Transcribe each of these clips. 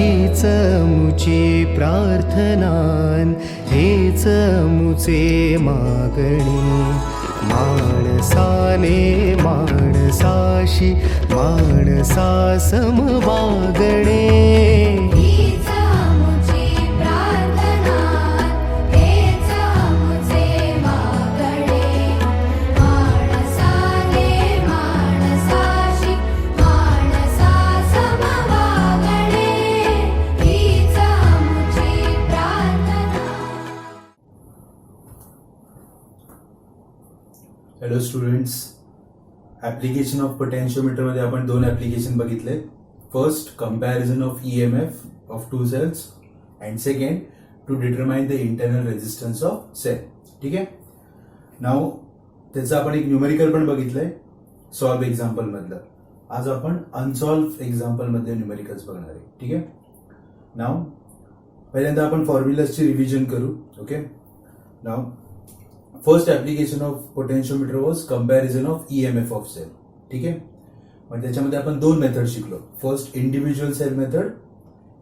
हीच मुची प्रार्थनान, हेच मुचे मागणी. माणसाने माणसाशी माणसा सम वागणे. Hello students, application of potentiometer मध्ये आपण दोन ॲप्लिकेशन बघितले. First, comparison of EMF of two cells, and second, to determine the internal resistance of cell. ठीक आहे. नाव त्याचं आपण एक न्यूमेरिकल पण बघितलंय सॉल्व एक्झाम्पल मधलं. आज आपण अनसॉल्व एक्झाम्पल मध्ये न्यूमेरिकल्स बघणार आहे. ठीक आहे. नाव पहिल्यांदा आपण फॉर्म्युलाजची रिव्हिजन करू. Okay. Now first application of potentiometer was comparison of EMF of cell. ठीक आहे. पण त्याच्यामध्ये आपण दोन मेथड शिकलो. First individual cell method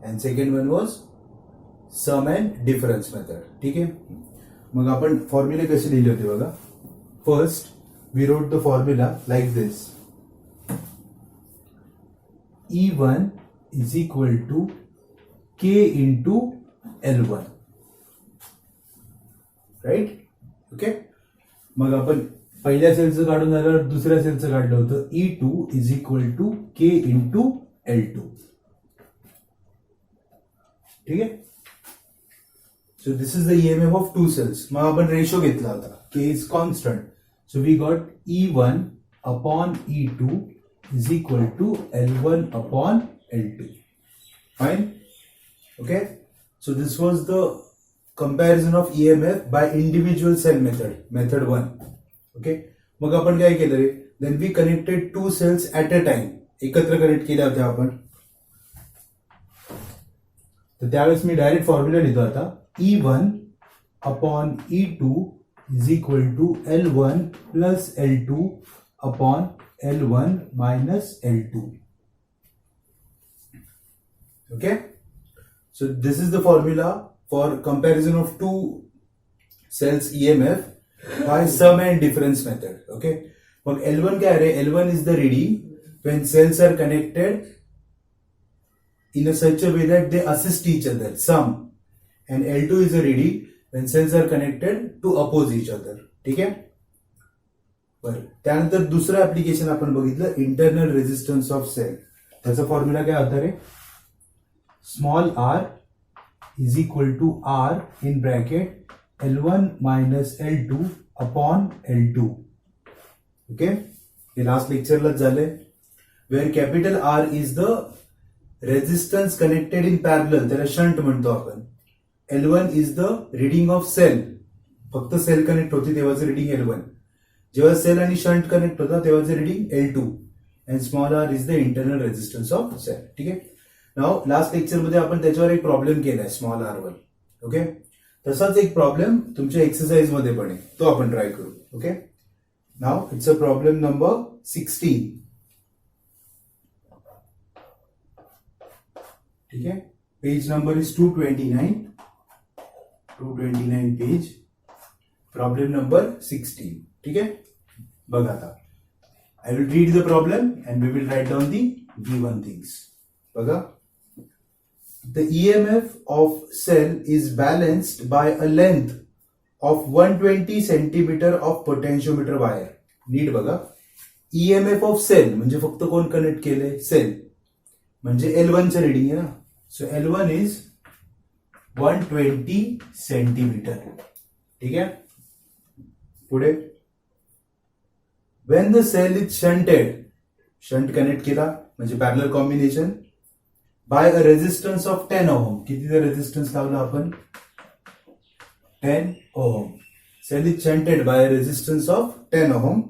and second one was sum and difference method. ठीक आहे. मग आपण फॉर्म्युले कसे लिहिले होते बघा. First we wrote the formula like this. E1 is equal to K into L1. Right. Okay. मग आपण पहिल्या सेलचं काढून झाल्यावर दुसऱ्या सेलचं काढलं होतं. E2 is equal to K into L2. ठीक आहे. So this is the EMF of two cells. मग आपण रेशो घेतला होता. K is constant. So we got E1 upon E2 is equal to L1 upon L2. Fine. Okay, so this was the comparison of EMF by individual cell method, method 1. Okay, मग आपण काय केलं रे, then we connected two cells at a time. एकत्र connect केल्या होत्या आपण. तर त्यावेळेस मी डायरेक्ट फॉर्म्युला लिहितो आता. E1 upon E2 is equal to L1 plus L2 upon L1 minus L2. Okay. So this is the formula for comparison of two cells EMF by sum and difference method. Okay. But L1 क्या है? L1 is the reading when cells are connected in a such a way that they assist each other. Sum. And L2 is a reading when cells are connected to oppose each other. ठीक है. बरं. त्यानंतर दुसरं application आपण बघितलं internal resistance of sale. त्याचा formula काय होता रे? Small r is equal to r in bracket L1 minus L2 upon L2. Okay. हे लास्ट लेक्चरलाच झाले. Where capital R is the resistance connected in parallel, त्याला शंट म्हणतो आपण. L1 is the reading of cell. फक्त sale connect होती तेव्हाचं reading L1. जेव्हा sale आणि शंट कनेक्ट होता तेव्हाचं reading L2. And small r is the internal resistance of cell. ठीक आहे. नाव लास्ट लेक्चर मध्ये आपण त्याच्यावर एक प्रॉब्लेम केलाय स्मॉल आर वर. ओके. तसाच एक प्रॉब्लेम तुमच्या एक्सरसाइज मध्ये पण आहे, तो आपण ट्राय करू. Okay. Now it's a problem number 16. ठीक आहे. Page number is 229. 229 page. Problem number 16. ठीक आहे. बघा आता. I will read the problem and we will write down the given things. बघा. The EMF of cell is balanced by a length of 120 centimeter of potentiometer wire. नीट बघा. EMF of cell म्हणजे फक्त कोण connect केले? Sale. म्हणजे L1 चं reading आहे ना. So L1 is 120 centimetre. ठीक आहे. पुढे. When the cell is shunted, shunt connect केला म्हणजे parallel combination. by a resistance of 10 ohm. कितीचा रेजिस्टन्स लावला आपण? 10 ohm. Cell is shunted by a resistance of 10 ohm.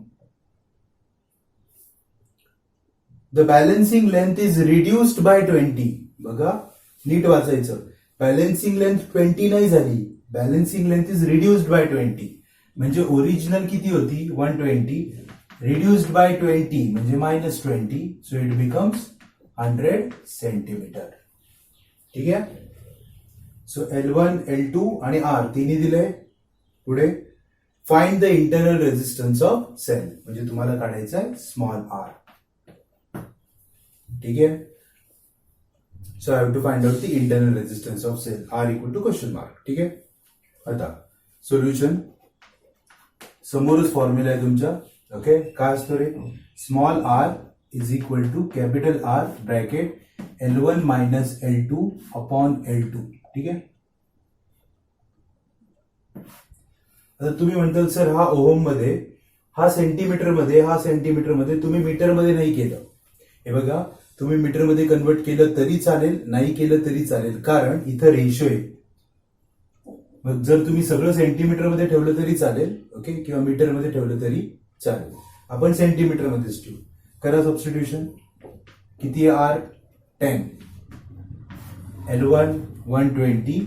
The balancing length is reduced by 20. बघा, नीट वाचायचं. बॅलन्सिंग लेंथ 20 नाही झाली. Balancing length is reduced by 20. म्हणजे ओरिजिनल किती होती? 120. रिड्युस्ड बाय 20 म्हणजे -20. So it becomes 100 centimetre. ठीक आहे. सो L1, L2 आणि R तिन्ही दिलंय. पुढे find the internal resistance of cell, म्हणजे तुम्हाला काढायचं आहे स्मॉल r. ठीक आहे. So I have to find out the internal resistance of cell, r equal to question mark. ठीक आहे. आता सोल्युशन समोरच फॉर्म्युला आहे तुमच्या. ओके, काय असतो रे? Small r is equal to capital R bracket L1 minus L2 upon L2. ठीक आहे. आता तुम्ही म्हणताल सर हा ओहम मध्ये, हा सेंटीमीटर मध्ये, हा सेंटीमीटर मध्ये, तुम्ही मीटर मध्ये नाही केलं. हे बघा, तुम्ही मीटर मध्ये कन्वर्ट केलं तरी चालेल, नाही केलं तरी चालेल, कारण इथं रेशो आहे. मग जर तुम्ही सगळं सेंटीमीटर मध्ये ठेवलं तरी चालेल, ओके, किंवा मीटर मध्ये ठेवलं तरी चालेल. आपण सेंटीमीटर मध्येच ठेवू. करा सबस्टिट्यूशन. किती आहे R? 10. L1 120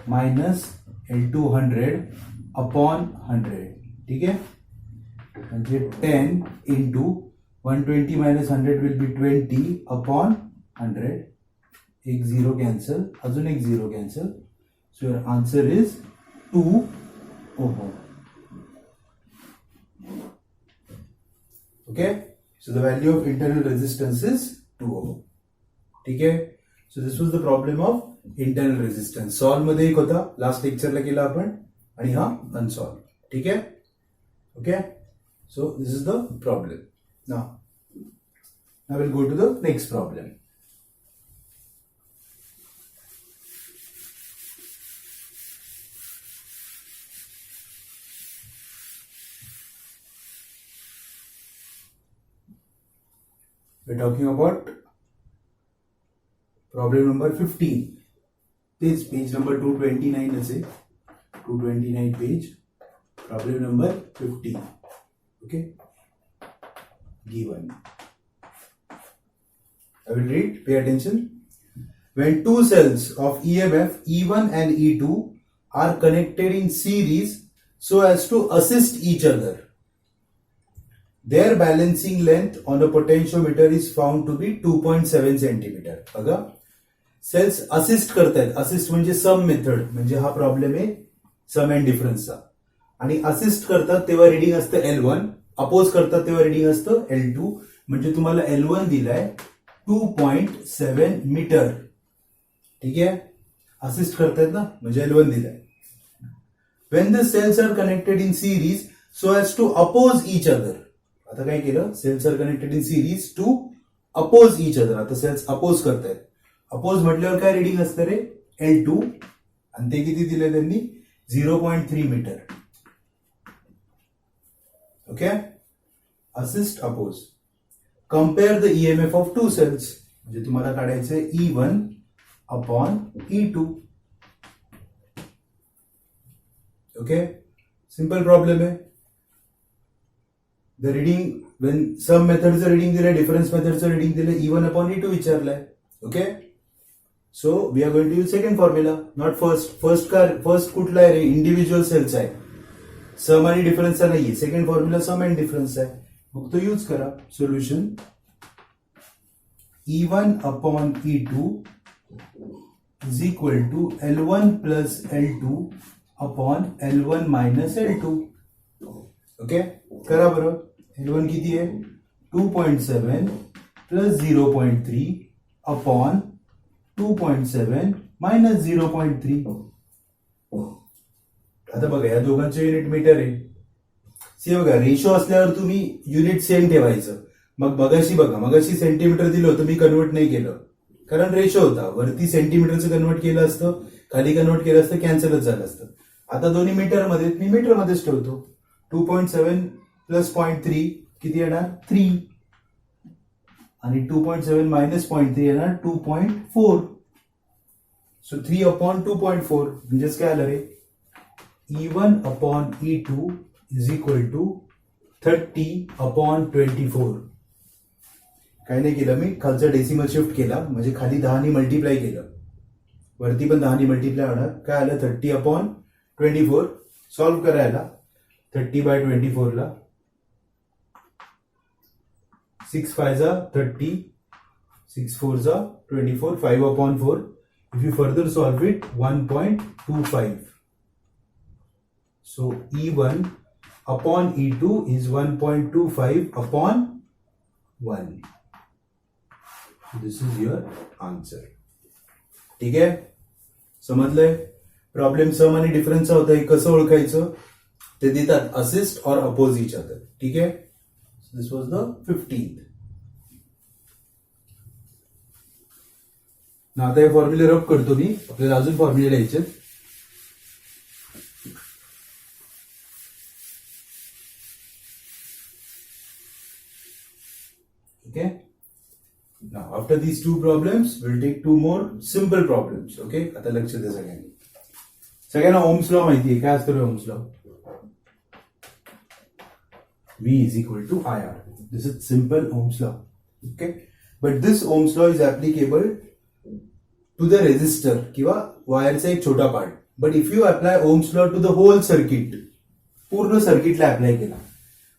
minus L2 100 upon 100. ठीक आहे. म्हणजे 10 into 120 minus 100 will be 20 upon 100. एक झिरो कॅन्सल, अजून एक zero cancel. So your answer is 2 ohm. Okay. So the value of internal resistance is 2 ohm. ठीक आहे. So this was the problem of internal resistance. Solve मध्ये एक होता, last लेक्चरला केला आपण, आणि हा अनसॉल्व. ठीक आहे. Okay. So this is the problem. Now will go to the next problem. We're talking about problem number 15. This page number 229 is it? 229 page. Problem number 15. Okay. Given. I will read. Pay attention. When two cells of EMF E1 and E2 are connected in series so as to assist each other, their balancing length on a potentiometer is found to be 2.7 centimeter. बघा, cells assist करतायत. Assist म्हणजे सम method, म्हणजे हा problem आहे सम and डिफरन्सचा. आणि assist करतात तेव्हा reading असतं L1, अपोज करतात तेव्हा रिडिंग असतं L2. म्हणजे तुम्हाला L1 दिलाय 2.7 मीटर. ठीक आहे. असिस्ट करतायत ना, म्हणजे L1 दिलाय. When the cells are connected in series so as to oppose each other. आता काय केलं? Cells are connected in series to oppose each other. आता सेल्स अपोज करतायत. अपोज म्हटल्यावर काय रिडिंग असतं रे? L2. आणि ते किती दिले त्यांनी? 0.3 metre. Okay. Assist oppose. Compare the EMF of two cells, म्हणजे तुम्हाला काढायचं E1 upon E2. Okay. Simple problem आहे. The reading, when some methods reading दिले, difference methods reading दिले, E1 upon E2 विचारलाय. Okay. So we are going to use second formula, not first. First कुठला आहे रे? Individual cells आहे. सम आणि डिफरन्सचा नाहीये. Second formula sum and difference आहे. मग तो यूज करा. Solution E1 upon E2 is equal to L1 plus L2 upon L1 minus L2. Okay. करा बरं. L1 किती आहे? 2.7 प्लस 0.3 अपॉन 2.7 मायनस 0.3. आता बघा, या दोघांचे युनिट मीटर आहे. सी बघा, रेशो असल्यावर तुम्ही युनिट सेम ठेवायचं. मग मगाशी सेंटीमीटर दिलं होतं, मी कन्वर्ट नाही केलं कारण रेशो होता. वरती सेंटीमीटरचं कन्वर्ट केलं असतं, खाली कन्वर्ट केलं असतं, कॅन्सलच झालं असतं. आता दोन्ही मीटर मध्ये, मी मीटर मध्येच ठेवतो. 2.7 प्लस 0.3 किती येणार? 3. आणि 2.7 मायनस 0.3 येणार 2.4. सो 3 अपॉन 2.4 म्हणजेच काय आलं रे? E1 upon E2 is equal to 30 upon 24. काय नाही केलं मी, खालचा डेसिमल शिफ्ट केला, म्हणजे खाली 10 मल्टिप्लाय केलं, वरती पण 10 मल्टिप्लाय होणार. काय आलं? 30 अपॉन 24. सॉल्व्ह करायला 30/24 ला 6 5 जा 30, 6 4 जा 24, 5 upon 4 If you further solve it, 1.25. So E1 upon E2 is 1.25 upon 1. This is your answer. ठीक आहे, समजलंय? प्रॉब्लेम सम आणि डिफरन्सचा होता, हे कसं ओळखायचं ते देतात, असिस्ट और अपोज इच अदर. ठीक आहे, दिस वॉज द 15th. आता हे फॉर्म्युले रब करतो मी, आपल्याला अजून फॉर्म्युले लिहायचे. Okay. Now after these two problems, we'll take two more simple problems. Okay. आता लक्ष द्या सगळ्यांनी. सगळ्यांना ओम्स लॉ माहिती आहे, काय असतो Ohm's law? V is equal to IR. This is simple Ohm's law. Okay. But this Ohm's law is applicable to the resistor किंवा वायरचा एक छोटा part. But if you apply Ohm's law to the whole circuit, पूर्ण सर्किटला apply केला,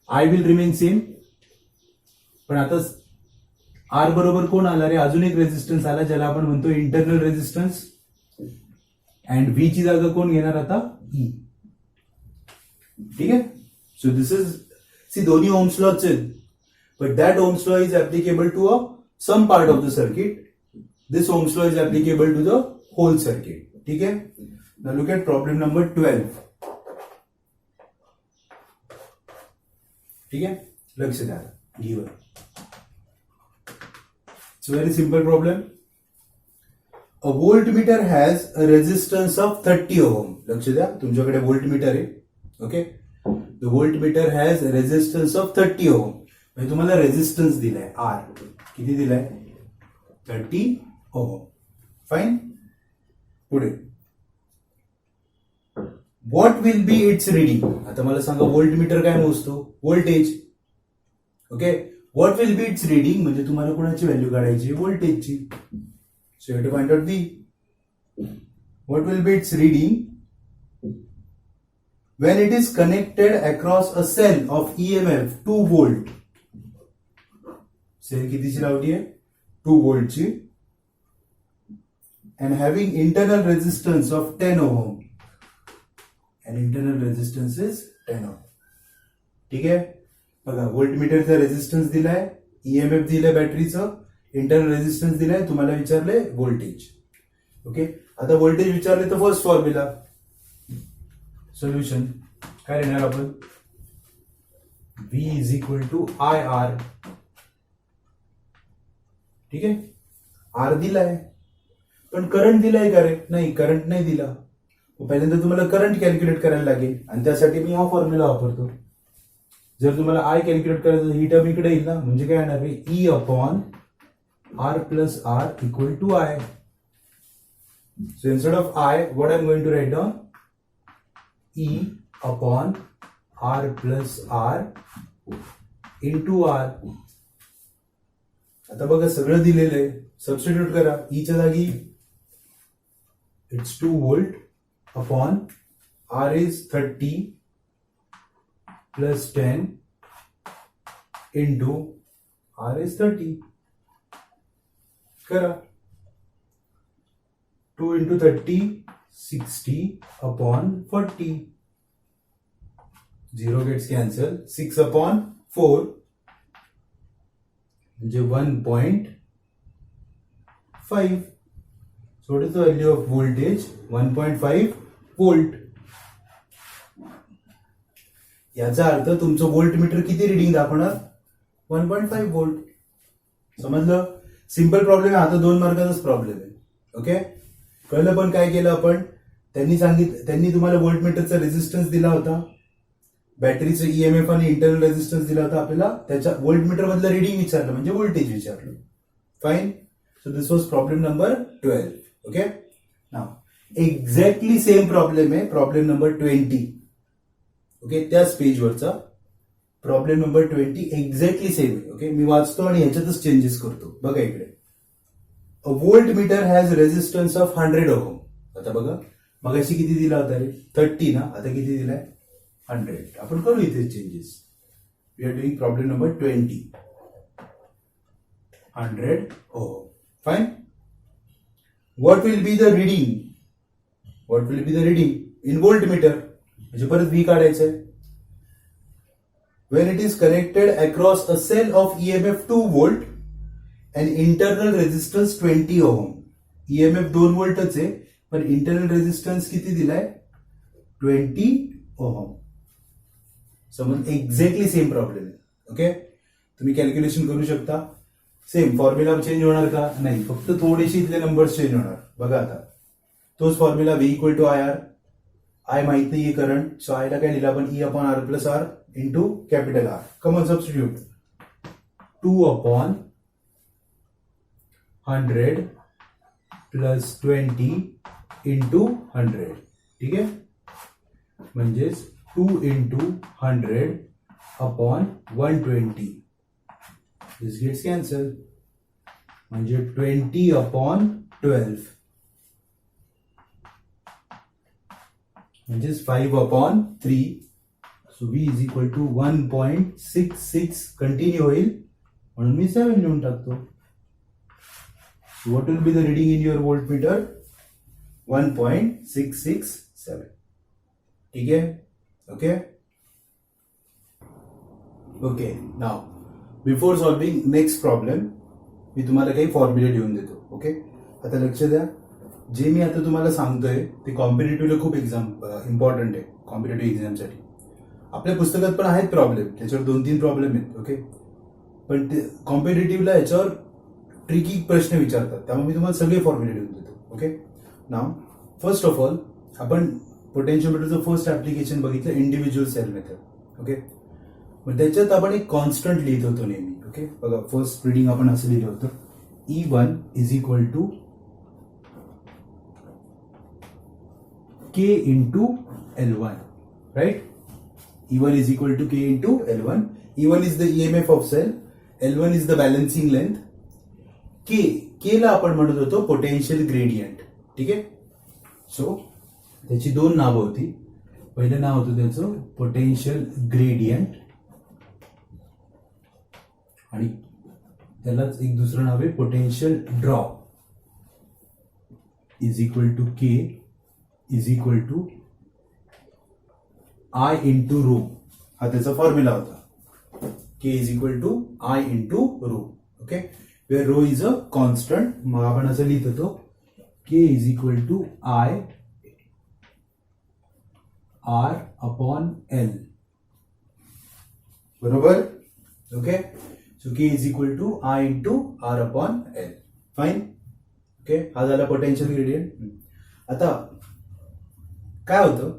I will remain same. पण आता R बरोबर कोण आला रे? अजून एक रेजिस्टन्स आला, ज्याला आपण म्हणतो इंटरनल रेजिस्टन्स. अँड V ची जागा कोण घेणार आता? E. ठीक आहे. सो दिस इज, सी दोन्ही ओम्स लॉच आहेत, but that Ohm's law is applicable to a some part of the circuit. This Ohm's law is applicable to the whole circuit. ठीक आहे. Now look at problem number 12. ठीक आहे, लक्ष द्या. Given, it's a very simple problem. A voltmeter has a resistance of 30 ohm. लक्ष द्या, तुमच्याकडे voltmeter आहे. Okay, the voltmeter has a resistance of 30 ohm. म्हणजे तुम्हाला रेजिस्टन्स दिलाय R. किती दिलाय? 30 ohm. फाइन. पुढे, what will be its reading? आता मला सांगा, voltmeter काय मोजतो? Voltage. Okay, what will be its reading म्हणजे तुम्हाला कोणाची व्हॅल्यू काढायची? व्होल्टेजची. So you have to find out V. What will be its reading when it is connected across a cell of EMF 2 volt? Sale कितीची लावली आहे? 2 voltची. And having internal resistance of 10 ohm. And internal resistance is 10 ohm. ठीक आहे. बघा, व्होल्टमीटरचा resistance दिलाय, EMF दिलाय बॅटरीचं, internal resistance दिलाय, तुम्हाला विचारले व्होल्टेज. ओके, आता व्होल्टेज विचारले तर फर्स्ट फॉर्म्युला. सोल्युशन काय लिहिणार आपण? V is equal to IR. ठीक आहे, आर दिलाय, पण करंट दिलाय का रे? नाही, करंट नाही दिला. पहिल्यांदा तुम्हाला करंट कॅल्क्युलेट करायला लागेल, आणि त्यासाठी मी हा फॉर्म्युला वापरतो. जर तुम्हाला आय कॅल्क्युलेट करायचं, ही टर्म इकडे येईल ना, म्हणजे काय येणार आहे? E upon R plus R equal to I. So instead of I, what I am going to write down? E upon R plus R into R. आता बघा, सगळं दिलेलं आहे, सबस्टिट्यूट करा. ईच्या जागी it's 2 volt upon R is 30 plus 10 into R is 30. करा. 2 into 30, 60 upon 40. 0 gets cancelled. 6 upon 4 म्हणजे 1.5. So what is the value of voltage? 1.5 volt. याचा अर्थ तुमचं व्होल्टमीटर किती रिडिंग दाखवणार? 1.5 volt. समजलं? सिंपल प्रॉब्लेम आहे. आता 2 मार्काचाच प्रॉब्लेम आहे. ओके, कळलं? पण काय केलं आपण? त्यांनी तुम्हाला व्होल्टमीटरचा रेजिस्टन्स दिला होता, बॅटरीचं ईएमएफ आणि इंटरनल रेजिस्टन्स दिला होता. आपल्याला त्याच्या व्होल्टमीटर मधलं रिडिंग विचारलं, म्हणजे व्होल्टेज विचारलं. Fine. So this was problem number 12. Okay, now exactly same problem आहे प्रॉब्लेम नंबर 20. ओके, त्याच पेजवरचा प्रॉब्लेम नंबर 20 एक्झॅक्टली सेम आहे. ओके, मी वाचतो आणि ह्याच्यातच चेंजेस करतो. बघा इकडे, a voltmeter has resistance of 100 ohm. आता बघा, मगाशी किती दिला होता रे? 30 ना. आता किती दिलाय? 100. आपण करू इथे changes. We are doing problem number 20. 100 ohm. Fine. What will be the reading in voltmeter, म्हणजे परत व्ही काढायचंय. When it is connected across a cell of EMF 2 volt and internal resistance 20 ohm. EMF 2 व्होल्टच आहे, पण internal resistance किती दिलाय? 20 ohm. समज exactly same problem आहे. Okay, तुम्ही कॅल्क्युलेशन करू शकता. सेम फॉर्म्युला चेंज होणार का? नाही, फक्त थोडेसे इथले नंबर्स चेंज होणार. बघा आता तोच formula V equal to I R. I माहित नाहीये करंट, सो आयला काय लिहिला आपण E upon R plus R into capital R. Common substitute 2 upon 100 plus 20 into 100. ठीक आहे, म्हणजेच 2 into 100 upon 120. This gets cancel, म्हणजे 20 अपॉन 12, म्हणजेच 5 upon 3. So V is equal to 1.66 continue होईल, म्हणून मी 7 लिहून टाकतो. What will be the reading in your voltmeter? 1.667. ठीक आहे. ओके ओके, नाव बिफोर सॉल्विंग नेक्स्ट प्रॉब्लेम मी तुम्हाला काही फॉर्म्युले लिहून देतो. ओके, आता लक्ष द्या. जे मी आता तुम्हाला सांगतोय ते कॉम्पिटेटिव्हला खूप इम्पॉर्टंट आहे. कॉम्पिटेटिव्ह एक्झामसाठी आपल्या पुस्तकात पण आहेत प्रॉब्लेम, त्याच्यावर 2-3 प्रॉब्लेम आहेत. ओके, पण ते कॉम्पिटेटिव्हला याच्यावर ट्रिकी प्रश्न विचारतात, त्यामुळे मी तुम्हाला सगळे फॉर्म्युले लिहून देतो. Okay, now first of all आपण पोटेन्शियोमीटरचं फर्स्ट ऍप्लिकेशन बघितलं, इंडिव्हिज्युअल सेल मेथड. ओके, मग त्याच्यात आपण एक कॉन्स्टंट लिहित होतो नेहमी. ओके, बघा फर्स्ट रिडिंग आपण असं लिहिलं होतं, E1 is equal to K into L1. Right, E1 is equal to K into L1. E1 is the EMF of cell. L1 is the balancing length. K ला आपण म्हणत होतो पोटेन्शियल ग्रेडियंट. ठीक आहे, सो त्याची 2 नावं होती. पहिलं नाव होतं त्याचं पोटेन्शियल ग्रेडियंट, आणि त्यालाच एक दुसरं नाव आहे potential drop. Is equal to K is equal to I into rho. हा त्याचा फॉर्म्युला होता. K is equal to I into rho. Okay, where rho is a constant. मग आपण असं लिहित होतो K is equal to I R upon L. बरोबर. Okay, so K is equal to I into R upon L. Fine. Okay, हा झाला potential gradient. आता काय होतं,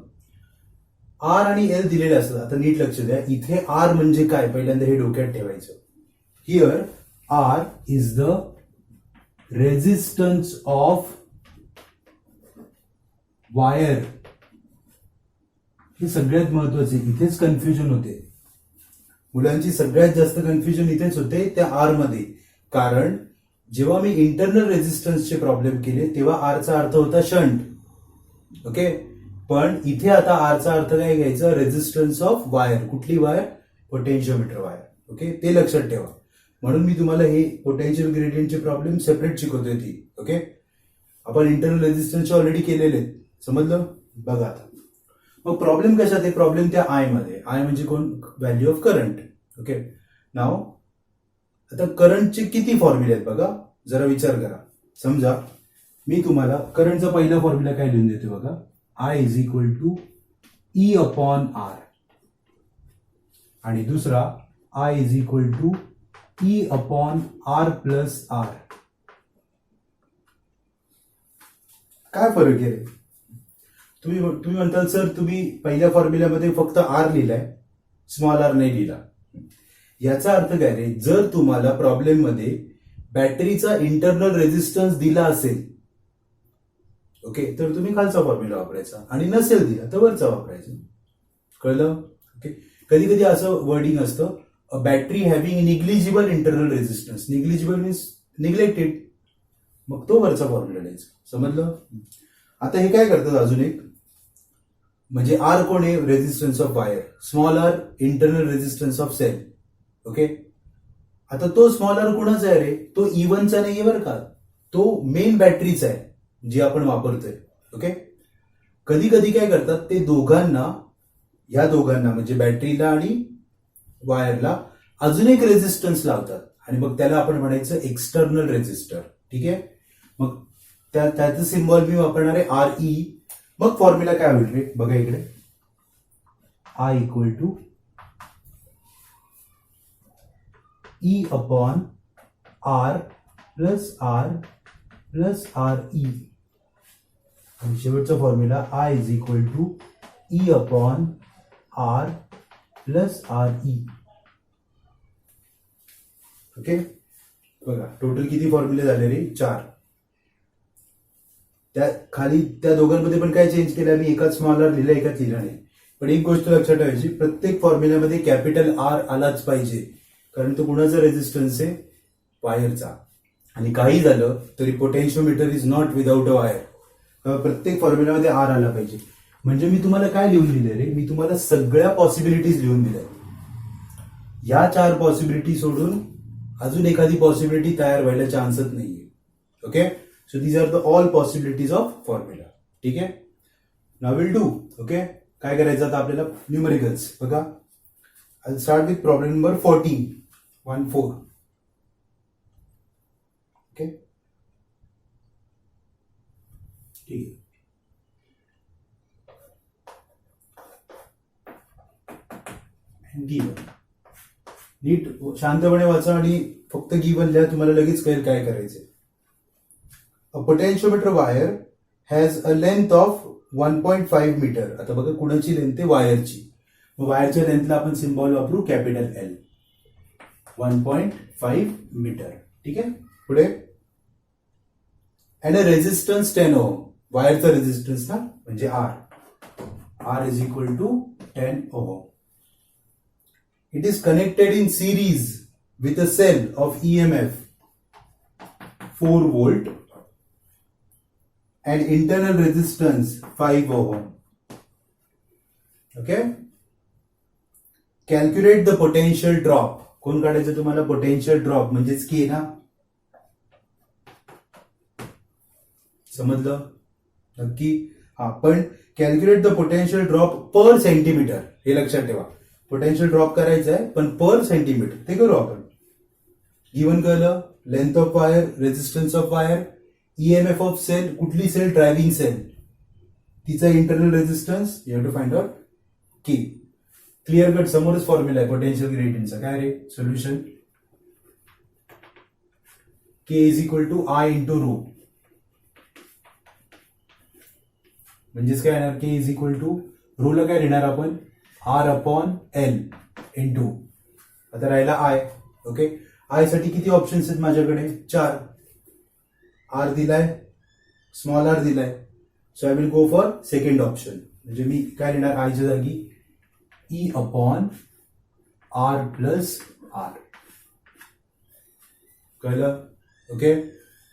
आर आणि एल दिलेले असतात. आता नीट लक्ष द्या, इथे आर म्हणजे काय पहिल्यांदा हे डोक्यात ठेवायचं. Here R is the resistance of wire. हे सगळ्यात महत्वाचे, इथेच कन्फ्युजन होते मुलांची. सगळ्यात जास्त कन्फ्युजन इथेच होते त्या आर मध्ये, कारण जेव्हा मी इंटरनल रेजिस्टन्सचे प्रॉब्लेम केले तेव्हा आरचा अर्थ होता शंट. ओके, पण इथे आता आरचा अर्थ काय घ्यायचा? Resistance of wire. कुठली वायर? Potentiometer wire. ओके, ते लक्षात ठेवा. म्हणून मी तुम्हाला हे पोटेन्शियल ग्रेडियंटचे प्रॉब्लेम सेपरेट शिकवतोय ती. ओके, आपण इंटरनल रेजिस्टन्सचे ऑलरेडी केलेले आहेत. समजलं? बघा आता मग प्रॉब्लेम कशात आहे? प्रॉब्लेम त्या आय मध्ये. आय म्हणजे कोण? Value of current. ओके, नाव आता करंटचे किती फॉर्म्युले आहेत बघा, जरा विचार करा. समजा मी तुम्हाला करंटचा पहिला फॉर्म्युला काय लिहून देतो बघा, I is equal to E upon R, आणि दुसरा I is equal to E upon R plus R. काय फरक आहे? तुम्ही म्हणताल सर तुम्ही पहिल्या फॉर्म्युल्यामध्ये फक्त आर लिहिलाय, स्मॉल आर नाही लिहिला. याचा अर्थ काय रे? जर तुम्हाला प्रॉब्लेम मध्ये बॅटरीचा इंटरनल रेजिस्टन्स दिला असेल, ओके, तर तुम्ही खालचा फॉर्म्युला वापरायचा, आणि नसेल दिला तर वरचा वापरायचा. कळलं? ओके, कधी कधी असं वर्डिंग असतं, a battery having negligible internal resistance. Negligible means neglected, मग तो वरचा फॉर्म्युला द्यायचा. समजलं? आता हे काय करतात अजून एक, म्हणजे आर कोण आहे? Resistance of wire. Small R internal resistance of cell. Okay, आता तो स्मॉल आर कोणाचा आहे रे? तो E1चा नाहीये बरं का, तो मेन बॅटरीचा आहे. जी आपण वापरतोय. ओके, कधी कधी काय करतात ते या दोघांना म्हणजे बॅटरीला आणि वायरला अजून एक रेझिस्टन्स लावतात आणि मग त्याला आपण म्हणायचं एक्सटर्नल रेझिस्टर. ठीक आहे, मग त्याचं सिम्बॉल मी वापरणार आहे RE. मग फॉर्म्युला काय होईल रे बघा इकडे, I equal to E upon R plus RE. आणि शेवटचा formula I is equal to E upon R plus RE. Okay, बघा टोटल किती फॉर्म्युले झाले रे, 4. त्या खाली त्या दोघांमध्ये पण काय चेंज केलं मी, एकाच स्मॉल आर लिहिलं, एकाच लिहिलं नाही. पण एक गोष्ट लक्षात ठेवायची, प्रत्येक फॉर्म्युल्यामध्ये कॅपिटल R आलाच पाहिजे, कारण तो कुणाचा रेझिस्टन्स आहे, वायरचा. आणि काही झालं तरी potentiometer is not without a wire. प्रत्येक फॉर्म्युल्यामध्ये R आला पाहिजे. म्हणजे मी तुम्हाला काय लिहून दिले रे, मी तुम्हाला सगळ्या पॉसिबिलिटीज लिहून दिल्या. या 4 पॉसिबिलिटी सोडून अजून एखादी पॉसिबिलिटी तयार व्हायला चान्सच नाहीये. Okay, so these are the all possibilities of formula. ठीक आहे, नाउ विल डू. ओके, काय करायचं आता आपल्याला, न्यूमेरिकल्स. बघा, I start with problem number 14. Okay, ठीक आहे. गिवन, नीट शांतपणे वाचा आणि फक्त गिवन लिहा, तुम्हाला लगेच कळेल काय करायचंय. A potentiometer wire has a length of 1.5 metre. आता बघा कुणाची लेंथ आहे, वायरची. मग वायरच्या लेंथला आपण सिम्बॉल वापरू कॅपिटल L. 1.5 मीटर. ठीक आहे, पुढे अँड अ रेझिस्टन्स 10 ओहम. वायरचा रेझिस्टन्स ना म्हणजे R is equal to 10 ohm. It is connected in series with a cell of EMF 4 volt and internal resistance 5 ohm. Okay? Calculate the potential drop. कोण काढायचं तुम्हाला, potential drop म्हणजेच K ना. समजलं नक्की? पण calculate the potential drop per centimetre, हे लक्षात ठेवा. पोटेन्शियल ड्रॉप करायचं आहे पण पर सेंटीमीटर, ते करू आपण. गिवन कळलं, length of wire, resistance of wire, EMF of cell, कुठली सेल, ड्रायव्हिंग सेल, तिचा internal resistance, you have to find out K. Clear cut, समोरच फॉर्म्युला आहे पोटेन्शियल ग्रेडियंटचा. काय रे solution, K is equal to I into rho. म्हणजेच काय येणार, K इज इक्वल टू रोला काय लिहिणार आपण, R अपॉन L इंटू, आता राहिला I. ओके, I साठी किती ऑप्शन्स आहेत माझ्याकडे, 4. R दिलाय, स्मॉल r दिलाय, so I will go for second option. म्हणजे मी काय लिहिणार, I च्या जागी E upon R plus R. कळलं? ओके,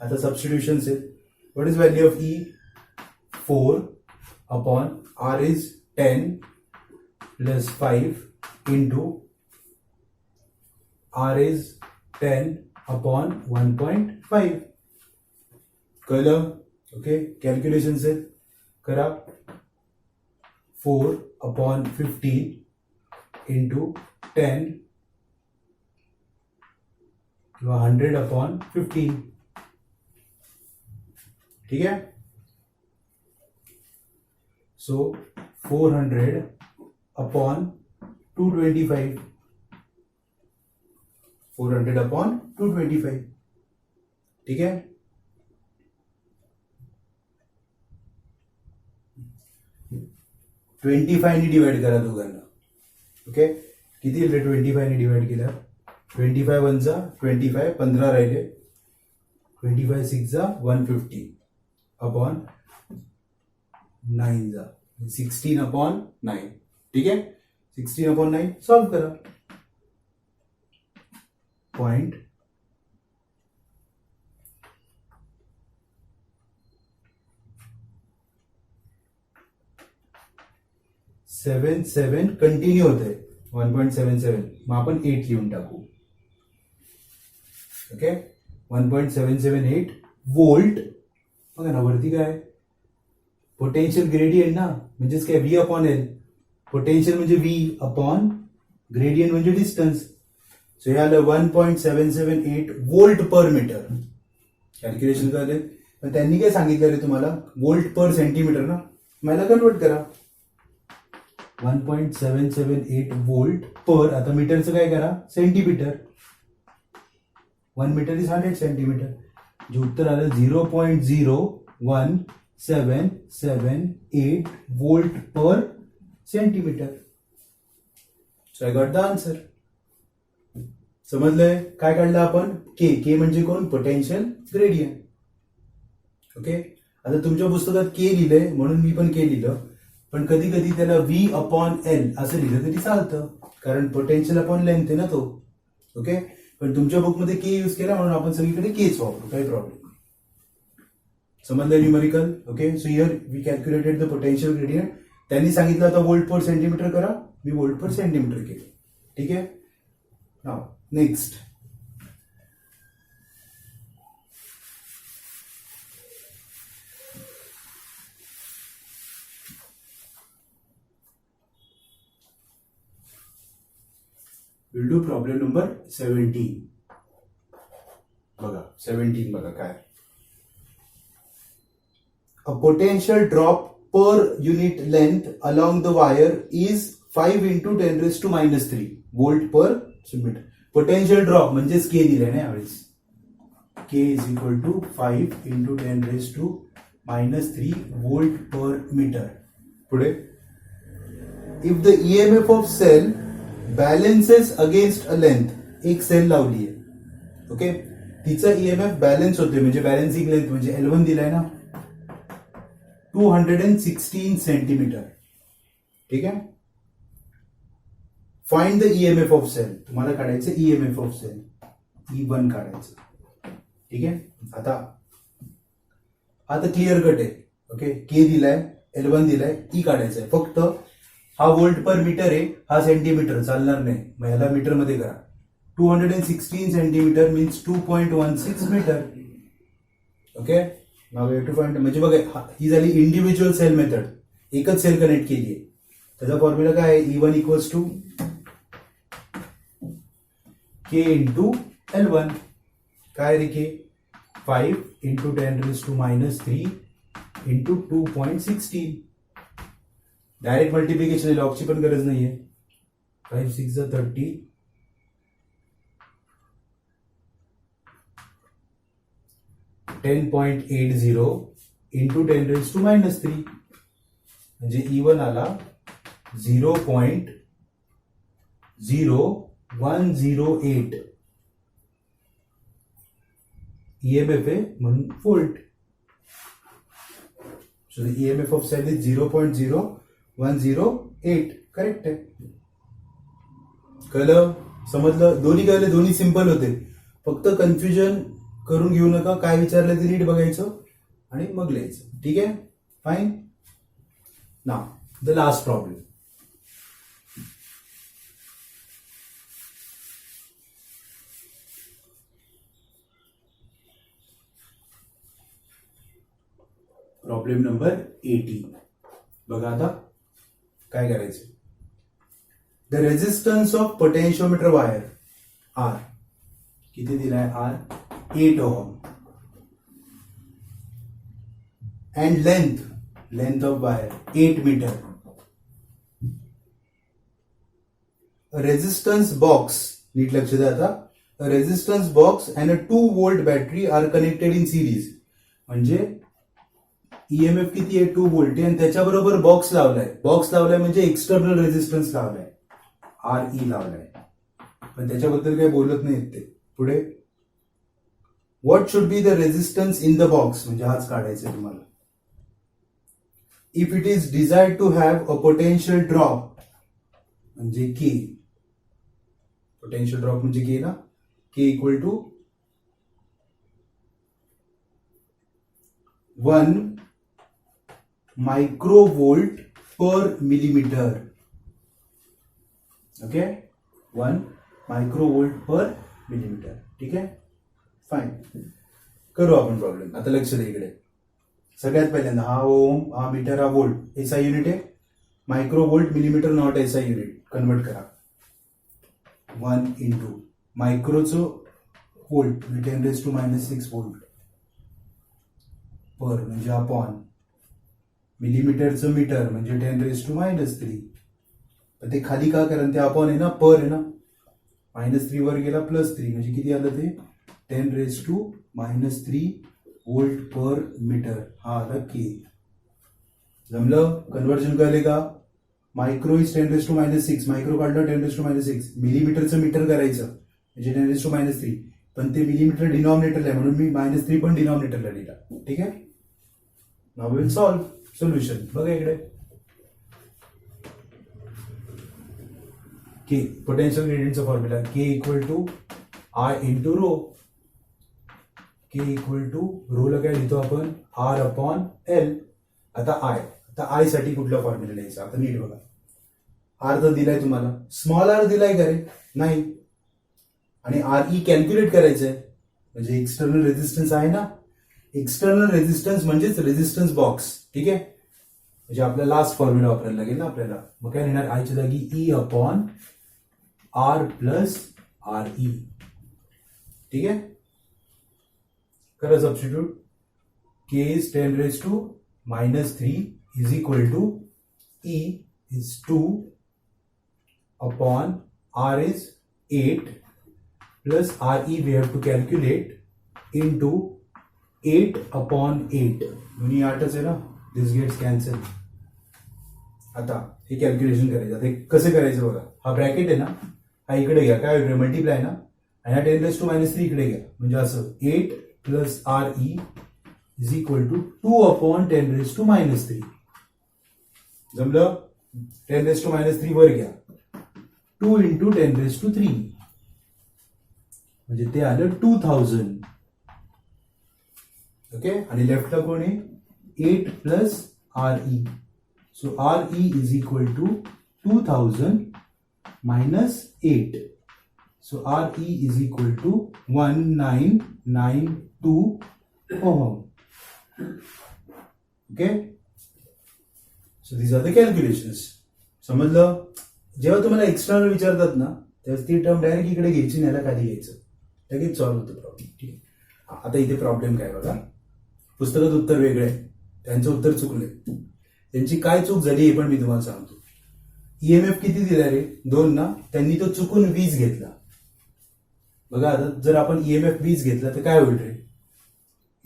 आता सबस्टिट्यूशन्स आहेत. What is value of E, 4 upon R is 10 plus 5 into R is 10 upon 1.5. कळलं? ओके, कॅल्क्युलेशन से करा. 4 अपॉन 15 इंटू 10 किंवा 100 अपॉन 15. ठीक आहे, सो 400 अपॉन 225. 400 अपॉन 225. ठीक है, ने डिवाइड करा दोघांना. ओके, किती येईल 25 ने डिवाइड केला, 25 1 जा 25, 15 राहिले, 25 6 जा 150 अपॉन 9 जा 16 अपॉन 9. ठीक है, 16 अपॉन 9 सॉल्व करा. पॉइंट 77 कंटिन्यू होते 1.77. मग आपण 8 लिहून टाकू. ओके, 1.778 वोल्ट बघा ना वरती काय पोटेन्शियल ग्रेडियंट ना, म्हणजेच काय व्ही अपॉन एल. पोटेन्शियल म्हणजे व्ही अपॉन ग्रेडियंट म्हणजे डिस्टन्स. सो हे आलं 1.778 वोल्ट पर मीटर. कॅल्क्युलेशन झाले. पण त्यांनी काय सांगितलं रे तुम्हाला, वोल्ट पर सेंटीमीटर ना, मला कन्वर्ट करा. 1.778 वोल्ट पर, आता मीटरचं काय करा, सेंटीमीटर. 1 metre is 100 centimetre. जे उत्तर आलं 0.01778 volt per centimetre. So I got the answer. समजलंय काय काढलं आपण, के म्हणजे कोण, पोटेन्शियल ग्रेडियंट. ओके. आता तुमच्या पुस्तकात के लिहिलंय म्हणून मी पण के लिहिलं, पण कधी कधी त्याला व्ही अपॉन एल असं लिहिलं तरी चालतं, कारण पोटेन्शियल अपॉन लेंथ आहे ना तो. ओके. पण तुमच्या बुकमध्ये के यूज केला म्हणून आपण सगळीकडे केच वापरू, काही प्रॉब्लेम नाही. समजलं numerical. Okay. So here we calculated the potential gradient. त्यांनी सांगितलं आता वोल्ट पर सेंटीमीटर करा, मी वोल्ट पर सेंटीमीटर केलं. ठीक आहे. Now next. Will do problem number 17. बघा 17 बघा काय. A potential drop per unit length along the wire is 5 into 10 raised to minus 3 volt per meter. Potential drop म्हणजेच के दिलाय ना यावेळेस. K is equal to 5 into 10 raised to minus 3 volt per meter. पुढे. If the EMF of cell balances against a length, एक sale लावली आहे. Okay. तिचा EMF balance होते, म्हणजे बॅलन्सिंग लेंथ म्हणजे L1 दिलाय ना 216 सेंटीमीटर. ठीक आहे. Find the EMF of cell. तुम्हाला काढायचं ईएमएफ ऑफ सेल, E1 काढायचं. ठीक आहे. आता क्लिअर कट आहे. ओके. के दिलाय, L1 दिलाय, ई काढायचं आहे. फक्त हा वोल्ट पर मीटर आहे, हा सेंटीमीटर चालणार नाही, मग ह्याला मीटर मध्ये करा. 216 centimetre means 2.16 metre. Okay. Now to find, म्हणजे बघा ही झाली इंडिव्हिज्युअल सेल मेथड, एकच सेल कनेक्ट केली आहे. त्याचा फॉर्म्युला काय आहे, E1 equals to K into L1. काय रे K, 5 into 10 raise to minus 3 into 2.16. Direct multiplication, लॉगची पण गरज नाहीये. 5 6 30, 10.80 इंटू 10 रेज टू मायनस 3, म्हणजे E1 आला 0.0108. EMF आहे म्हणून volt. So the EMF of cell is 0.0108. Correct आहे. कळलं, समजलं, दोन्ही कळले, दोन्ही सिंपल होते. फक्त कन्फ्युजन करून घेऊ नका, काय विचारलं ते नीट बघायचं आणि मग लिहायचं. ठीक आहे. Fine. Now the last problem. Problem number 18. बघा आता काय करायचं. The resistance of potentiometer wire R, किती दिलाय R, 8 ohm. And length of wire 8 metre. Resistance box, नीट लक्ष द्या आता. Resistance box and a 2 volt battery are connected in series. म्हणजे ईएमएफ किती आहे, 2 वोल्ट आहे, आणि त्याच्याबरोबर बॉक्स लावलाय म्हणजे एक्सटर्नल रेजिस्टन्स लावलाय, RE लावलाय, पण त्याच्याबद्दल काही बोलत नाहीत ते. पुढे. What should be the resistance in the box, म्हणजे हाच काढायचा आहे तुम्हाला. If it is desired to have a potential drop, म्हणजे के. पोटेन्शियल ड्रॉप म्हणजे के ना, K equal to 1 microvolt per millimetre. Okay. 1 microvolt per millimetre. ठीक आहे. फाईन. करू आपण प्रॉब्लेम. आता लक्ष द्या इकडे. सगळ्यात पहिल्यांदा हा ओम, हा मीटर, हा वोल्ट, एसआय युनिट आहे. Micro volt millimetre not SI unit convert करा. 1 इंटू मायक्रोचं वोल्ट म्हणजे 10⁻⁻6 वोल्ट पर म्हणजे अपॉन मिलीमीटरचं मीटर म्हणजे 10⁻⁻3. पण ते खाली का कारण ते अपॉन आहे ना, पर आहे ना. -3 वर गेला +3 म्हणजे किती आलं ते 10⁻³ वोल्ट पर मीटर. हा आला के. जमलं? कन्व्हर्जन कळले का? Micro is 10⁻⁻6. मायक्रो काढलं 10⁻⁻6. मिलीमीटरचं मीटर करायचं म्हणजे 10⁻⁻3. पण ते मिलीमीटर डिनॉमिनेटरला आहे म्हणून मी -3 पण डिनॉमिनेटरला लिहिला. ठीक आहे. Now will solve. सोल्युशन बघा इकडे. के पोटेन्शियल ग्रेडियंटचा formula K equal to I into rho. K equal to रोला काय लिहितो आपण आर अपॉन एल. आता आय साठी कुठला फॉर्म्युला लिहायचा आता नीट बघा. आर तर दिलाय तुम्हाला, स्मॉल आर दिलाय का रे? नाही. आणि आर ई कॅल्क्युलेट करायचंय म्हणजे एक्सटर्नल रेझिस्टन्स आहे ना. एक्सटर्नल रेझिस्टन्स म्हणजेच रेझिस्टन्स बॉक्स. ठीक आहे. म्हणजे आपला लास्ट फॉर्म्युला वापरायला लागेल ना आपल्याला. मग काय लिहिणार आयच्या जागी E upon R plus R E. ठीक आहे. करा substitute. K is 10⁻³ is equal to E is 2 upon R is 8 plus R E we have to calculate into 8 upon 8. दोन्ही 8च आहे ना. This gets cancel. आता हे कॅल्क्युलेशन करायचं. आता हे कसं करायचं बघा. हा ब्रॅकेट आहे ना, हा इकडे घ्या. काय होईल मल्टिप्लाय ना. आणि हा 10⁻³ इकडे घ्या. म्हणजे असं 8 plus R E is equal to 2 upon 10⁻⁻3. जमलं? 10⁻⁻3 वर घ्या. 2 इंटू 10⁻³ म्हणजे ते आलं 2000. ओके. आणि लेफ्टला कोण आहे 8 plus R E. So R E is equal to 2000 minus 8. So R E is equal to 1992 ohm. Okay. So these are the calculations. समजलं? जेव्हा तुम्हाला एक्सटर्नल विचारतात ना तेव्हा ती टर्म डायरेक्ट इकडे घ्यायची, न्यायला खाली घ्यायचं. लगेच सॉल्व्ह होतं प्रॉब्लेम. ठीक आहे. आता इथे प्रॉब्लेम काय बघा. पुस्तकात उत्तर वेगळे आहे, त्यांचं उत्तर चुकलंय. त्यांची काय चूक झाली हे पण मी तुम्हाला सांगतो. ईएमएफ किती दिला रे? 2 ना. त्यांनी तो चुकून 20 घेतला. बघा आता जर आपण ईएमएफ 20 घेतला तर काय होईल रे?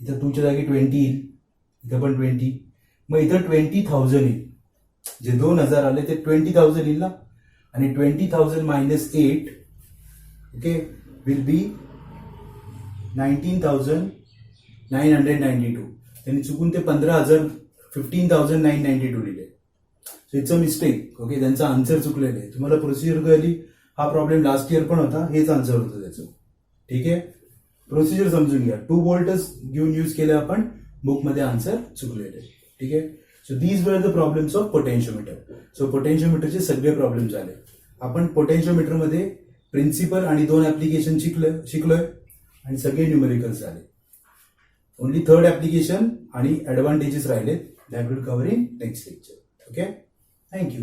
इथं 2च्या जागी 20 येईल, इथं पण 20. मग इथं 20,000 येईल. जे 2000 आले ते 20,000 येईल ना. आणि 20,000 मायनस 8 ओके विल बी 19,992. त्यांनी चुकून ते 15,992 लिहिले. So it's a mistake. Okay. त्यांचा आन्सर चुकलेलं आहे. तुम्हाला प्रोसिजर कळली. हा प्रॉब्लेम लास्ट इयर पण होता. हेच आन्सर होतं त्याचं. ठीक आहे. प्रोसिजर समजून घ्या. 2 व्होल्टच घेऊन यूज केलं आपण. बुकमध्ये आन्सर चुकलेले. ठीक आहे. So these are the problems of potentiometer. So पोटेन्शिओमीटरचे सगळे प्रॉब्लेम झाले. आपण पोटेन्शिओमीटरमध्ये प्रिन्सिपल आणि 2 ऍप्लिकेशन शिकलोय आणि सगळे न्यूमेरिकल्स झाले. ओनली 3rd ऍप्लिकेशन आणि ऍडव्हान्टेजेस राहिले. That will cover in next lecture. Okay. Thank you.